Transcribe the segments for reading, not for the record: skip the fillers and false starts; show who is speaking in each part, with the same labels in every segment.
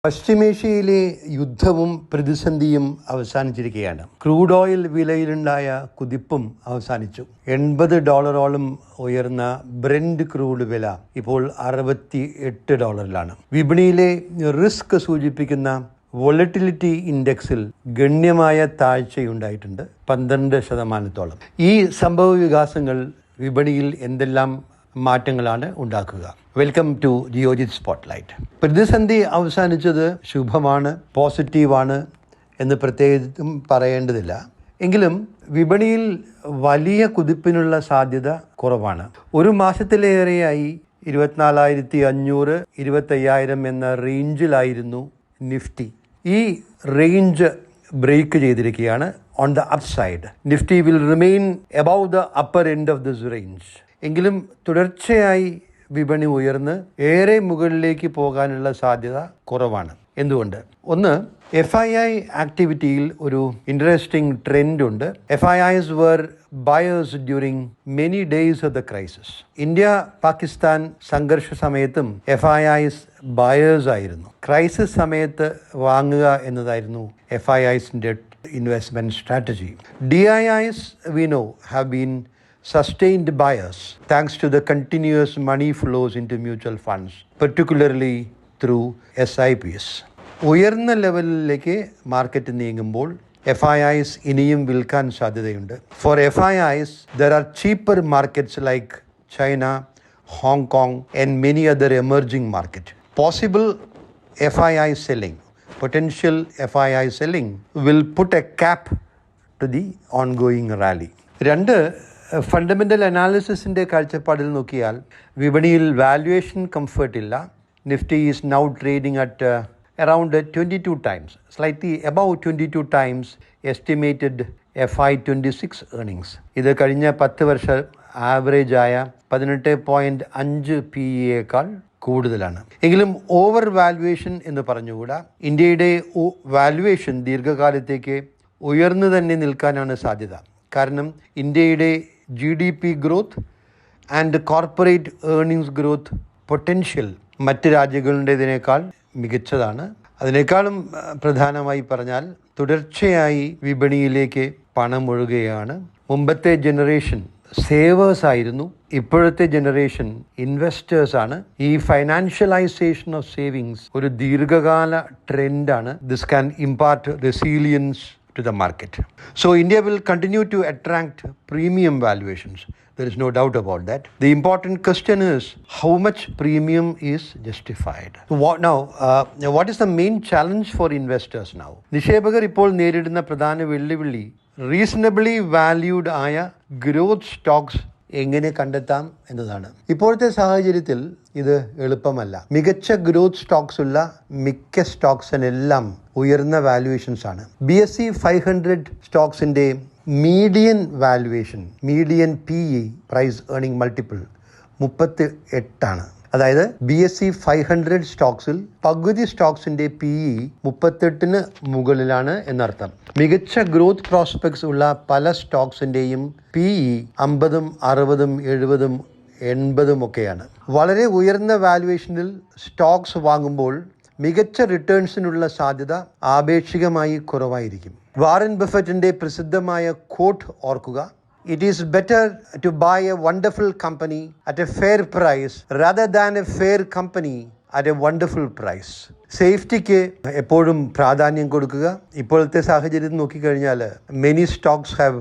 Speaker 1: പശ്ചിമേഷ്യയിലെ യുദ്ധവും പ്രതിസന്ധിയും അവസാനിച്ചിരിക്കുകയാണ്. ക്രൂഡ് ഓയിൽ വിലയിലുണ്ടായ കുതിപ്പും അവസാനിച്ചു. $80 ഉയർന്ന ബ്രെന്റ് ക്രൂഡ് വില ഇപ്പോൾ $68. വിപണിയിലെ റിസ്ക് സൂചിപ്പിക്കുന്ന വോളറ്റിലിറ്റി ഇൻഡെക്സിൽ ഗണ്യമായ താഴ്ചയുണ്ടായിട്ടുണ്ട്, 12%. ഈ സംഭവ വികാസങ്ങൾ വിപണിയിൽ എന്തെല്ലാം മാറ്റങ്ങളാണ് ഉണ്ടാക്കുക? Welcome to Geojit spotlight. പ്രതിസന്ധി അവസാനിച്ചത് ശുഭമാണ്, പോസിറ്റീവാണ് എന്ന് പ്രത്യേകിച്ചും പറയേണ്ടതില്ല. എങ്കിലും വിപണിയിൽ വലിയ കുതിപ്പിനുള്ള സാധ്യത കുറവാണ്. ഒരു മാസത്തിലേറെയായി 24,500, 25,000 എന്ന റേഞ്ചിലായിരുന്നു നിഫ്റ്റി. ഈ റേഞ്ച് ബ്രേക്ക് ചെയ്തിരിക്കുകയാണ്. On the upside Nifty will remain above the upper end of this range. എങ്കിലും തുടർച്ചയായി വിപണി ഉയർന്ന് ഏറെ മുകളിലേക്ക് പോകാനുള്ള സാധ്യത കുറവാണ്. എന്തുകൊണ്ട്? ഒന്ന്, FII ആക്ടിവിറ്റിയിൽ ഒരു ഇൻട്രസ്റ്റിംഗ് ട്രെൻഡ് ഉണ്ട്. FIIs were buyers during many days of the crisis. India Pakistan സംഘർഷ സമയത്തും FIIs buyers ആയിരുന്നു. ക്രൈസിസ് സമയത്ത് വാങ്ങുക എന്നതായിരുന്നു FIIസിന്റെ investment strategy. DIIs we know have been sustained buyers thanks to the continuous money flows into mutual funds, particularly through SIPs. ഉയർന്ന ലെവലിലേക്ക് market നീങ്ങുമ്പോൾ FIIs ഇനിയും വിൽക്കാൻ സാധ്യതയുണ്ട്. For FIIs there are cheaper markets like China, Hong Kong and many other emerging markets. Possible FII selling, potential FII selling will put a cap to the ongoing rally. രണ്ട്, fundamental അനാലിസിസിൻ്റെ കാഴ്ചപ്പാടിൽ നോക്കിയാൽ വിപണിയിൽ valuation comfort ഇല്ല. Nifty is now trading at around 22 times, slightly above 22 times estimated FY26 earnings. ഇത് കഴിഞ്ഞ 10 വർഷം ആവറേജായ 18.5 PE കൂടുതലാണ്. എങ്കിലും ഓവർ വാല്യുവേഷൻ എന്ന് പറഞ്ഞുകൂടാ. ഇന്ത്യയുടെ വാല്യുവേഷൻ ദീർഘകാലത്തേക്ക് ഉയർന്നു തന്നെ നിൽക്കാനാണ് സാധ്യത. കാരണം ഇന്ത്യയുടെ GDP growth and corporate earnings growth potential മറ്റ് രാജ്യങ്ങളുടേതിനേക്കാൾ മികച്ചതാണ്. അതിനേക്കാളും പ്രധാനമായി പറഞ്ഞാൽ തുടർച്ചയായി വിപണിയിലേക്ക് പണം ഒഴുകുകയാണ്. മുമ്പത്തെ ജനറേഷൻ സേവേഴ്സ് ആയിരുന്നു, ഇപ്പോഴത്തെ ജനറേഷൻ ഇൻവെസ്റ്റേഴ്സാണ്. ഈ ഫൈനാൻഷ്യലൈസേഷൻ ഓഫ് സേവിങ്സ് ഒരു ദീർഘകാല ട്രെൻഡാണ്. This can impart resilience to the market. So India will continue to attract premium valuations. There is no doubt about that. The important question is how much premium is justified. What is the main challenge for investors now? നിക്ഷേപകർ ഇപ്പോൾ നേരിടുന്ന പ്രധാന വെല്ലുവിളി reasonably valued ആയ growth Stokes എങ്ങനെ കണ്ടെത്താം എന്നതാണ്. ഇപ്പോഴത്തെ സാഹചര്യത്തിൽ ഇത് എളുപ്പമല്ല. മികച്ച ഗ്രോത്ത് സ്റ്റോക്സ് ഉള്ള മിക്ക സ്റ്റോക്സിനെല്ലാം ഉയർന്ന വാല്യുവേഷൻസ് ആണ്. BSE 500 സ്റ്റോക്സിന്റെ median valuation, median PE price earning multiple 38 ആണ്. അതായത് BSE 500 സ്റ്റോക്സിൽ പകുതി സ്റ്റോക്സിന്റെ PE 38 മുകളിലാണ് എന്നർത്ഥം. മികച്ച ഗ്രോത്ത് പ്രോസ്പെക്ട്സ് ഉള്ള പല സ്റ്റോക്സിന്റെയും PE 50, 60, 70, 80 ഒക്കെയാണ്. വളരെ ഉയർന്ന വാല്യുവേഷനിൽ സ്റ്റോക്സ് വാങ്ങുമ്പോൾ മികച്ച റിട്ടേൺസിനുള്ള സാധ്യത ആപേക്ഷികമായി കുറവായിരിക്കും. വാറൻ ബഫറ്റിന്റെ പ്രസിദ്ധമായ കോട്ട് ഓർക്കുക: It is better to buy a wonderful company at a fair price rather than a fair company at a wonderful price. സേഫ്റ്റിക്ക് എപ്പോഴും പ്രാധാന്യം കൊടുക്കുക. ഇപ്പോഴത്തെ സാഹചര്യം നോക്കിക്കഴിഞ്ഞാൽ many stocks have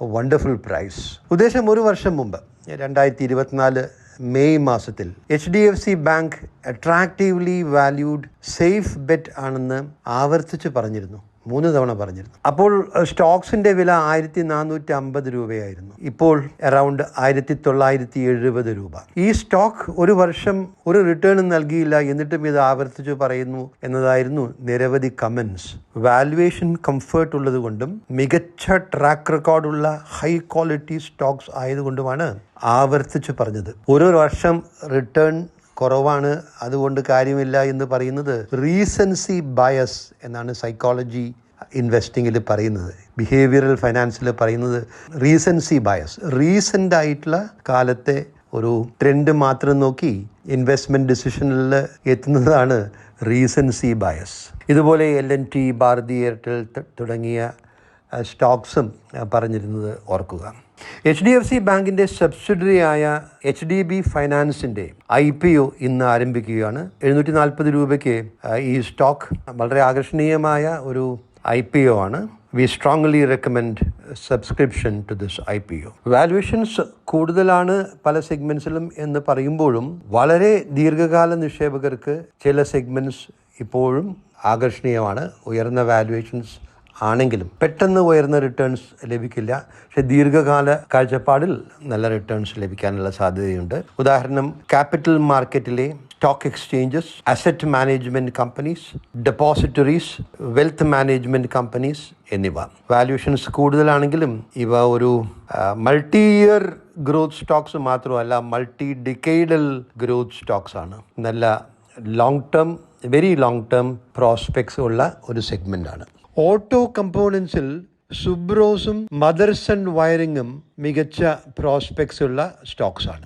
Speaker 1: a wonderful price. ഉദ്ദേശം, ഒരു വർഷം മുമ്പ് 2024 മെയ് മാസത്തിൽ HDFC bank attractively valued safe bet ആണെന്ന് ആവർത്തിച്ച് പറഞ്ഞിരുന്നു. 3 തവണ പറഞ്ഞിരുന്നു. അപ്പോൾ സ്റ്റോക്സിന്റെ വില 1,450 രൂപയായിരുന്നു. ഇപ്പോൾ അറൗണ്ട് 1,970 രൂപ. ഈ സ്റ്റോക്ക് ഒരു വർഷം ഒരു റിട്ടേണും നൽകിയില്ല, എന്നിട്ടും ഇത് ആവർത്തിച്ച് പറയുന്നു എന്നതായിരുന്നു നിരവധി കമന്റ്സ്. വാല്യുവേഷൻ കംഫർട്ട് ഉള്ളത് കൊണ്ടും മികച്ച ട്രാക്ക് റെക്കോർഡുള്ള ഹൈ ക്വാളിറ്റി സ്റ്റോക്സ് ആയതുകൊണ്ടുമാണ് ആവർത്തിച്ച് പറഞ്ഞത്. ഒരു വർഷം റിട്ടേൺ കുറവാണ്, അതുകൊണ്ട് കാര്യമില്ല എന്ന് പറയുന്നത് റീസൻസി ബയസ് എന്നാണ് സൈക്കോളജി ഇൻവെസ്റ്റിങ്ങിൽ പറയുന്നത്. ബിഹേവിയറൽ ഫൈനാൻസിൽ പറയുന്നത് റീസൻസി ബയസ്. റീസെൻ്റ് ആയിട്ടുള്ള കാലത്തെ ഒരു ട്രെൻഡ് മാത്രം നോക്കി ഇൻവെസ്റ്റ്മെൻറ്റ് ഡിസിഷനിൽ എത്തുന്നതാണ് റീസൻസി ബയസ്. ഇതുപോലെ LNT, ഭാരതി എയർടെൽ തുടങ്ങിയ സ്റ്റോക്സും പറഞ്ഞിരുന്നത് ഓർക്കുക. HDFC ബാങ്കിൻ്റെ സബ്സിഡറിയായ HDB ഫൈനാൻസിൻ്റെ IPO ഇന്ന് ആരംഭിക്കുകയാണ്. 740 രൂപയ്ക്ക് ഈ സ്റ്റോക്ക് വളരെ ആകർഷണീയമായ ഒരു IPO ആണ്. We strongly recommend subscription to this IPO. Valuations കൂടുതലാണ് പല സെഗ്മെൻറ്റ്സിലും എന്ന് പറയുമ്പോഴും വളരെ ദീർഘകാല നിക്ഷേപകർക്ക് ചില സെഗ്മെൻറ്റ്സ് ഇപ്പോഴും ആകർഷണീയമാണ്. ഉയർന്ന വാല്യുവേഷൻസ് ആണെങ്കിലും പെട്ടെന്ന് ഉയർന്ന റിട്ടേൺസ് ലഭിക്കില്ല. പക്ഷെ ദീർഘകാല കാഴ്ചപ്പാടിൽ നല്ല റിട്ടേൺസ് ലഭിക്കാനുള്ള സാധ്യതയുണ്ട്. ഉദാഹരണം, ക്യാപിറ്റൽ മാർക്കറ്റിലെ stock exchanges, asset management companies, depositories, wealth management companies എന്നിവ. വാല്യുവേഷൻസ് കൂടുതലാണെങ്കിലും ഇവ ഒരു മൾട്ടി ഇയർ ഗ്രോത്ത് സ്റ്റോക്സ് മാത്രമല്ല, മൾട്ടി ഡിക്കേഡൽ ഗ്രോത്ത് സ്റ്റോക്സ് ആണ്. നല്ല long term, very long term prospects ഉള്ള ഒരു സെഗ്മെൻ്റാണ്. ഓട്ടോ കമ്പോണൻസിൽ സുബ്രോസും മദർസൺ വയറിങ്ങും മികച്ച പ്രോസ്പെക്ട്സ് ഉള്ള സ്റ്റോക്സ് ആണ്.